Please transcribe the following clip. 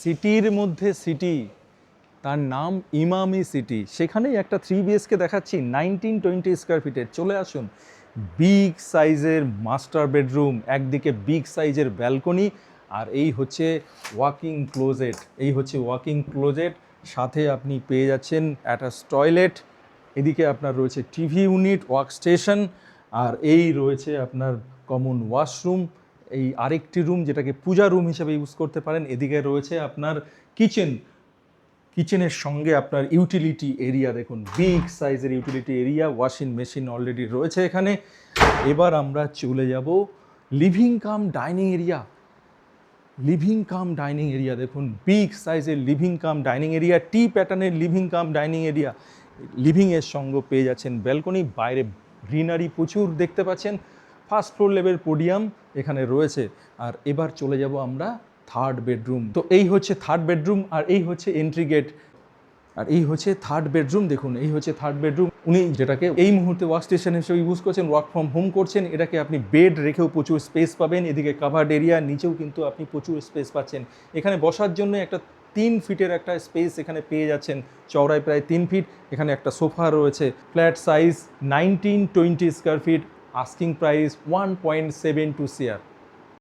সিটির মধ্যে সিটি, তার নাম ইমামি সিটি, সেখানেই একটা 3 BHK দেখাচ্ছি 1920 স্কোয়ার ফিটের। চলে আসুন, বিগ সাইজের মাস্টার বেডরুম, একদিকে বিগ সাইজের ব্যালকনি, আর এই হচ্ছে ওয়াকিং ক্লোজেট। এই হচ্ছে ওয়াকিং ক্লোজেট, সাথে আপনি পেয়ে যাচ্ছেন অ্যাটাচ টয়লেট, এদিকে আপনার রয়েছে টিভি ইউনিট, ওয়ার্ক স্টেশন, আর এই রয়েছে আপনার কমন ওয়াশরুম, এই আরেকটি রুম যেটাকে পূজা রুম হিসেবে ইউজ করতে পারেন। এদিকে রয়েছে আপনার কিচেন, কিচেনের সঙ্গে আপনার ইউটিলিটি এরিয়া, দেখুন বিগ সাইজের utility area, washing machine already রয়েছে এখানে। এবার আমরা চলে যাব living cum dining area. Living cum dining area দেখুন, বিগ সাইজের লিভিং কাম ডাইনিং এরিয়া, টি প্যাটার্নের লিভিং কাম ডাইনিং এরিয়া। লিভিংয়ের সঙ্গে পেয়ে যাচ্ছেন ব্যালকনি, বাইরে গ্রিনারি প্রচুর দেখতে পাচ্ছেন, ফার্স্ট ফ্লোর লেভেল পোডিয়াম এখানে রয়েছে। আর এবার চলে যাব আমরা থার্ড বেডরুম। তো এই হচ্ছে থার্ড বেডরুম, আর এই হচ্ছে এন্ট্রি গেট, আর এই হচ্ছে থার্ড বেডরুম। দেখুন এই হচ্ছে থার্ড বেডরুম। উনি যেটাকে এই মুহূর্তে ওয়ার্ক স্টেশন হিসেবে ইউজ করছেন, ওয়ার্ক ফ্রম হোম করছেন, এটাকে আপনি বেড রেখেও প্রচুর স্পেস পাবেন। এদিকে কাভার্ড এরিয়া, নিচেও কিন্তু আপনি প্রচুর স্পেস পাচ্ছেন। এখানে বসার জন্য একটা 3 ফিটের একটা স্পেস এখানে পেয়ে যাচ্ছেন, চওড়ায় প্রায় 3 ফিট। এখানে একটা সোফা রয়েছে, flat size 1920 square feet, asking price 1.72 CR।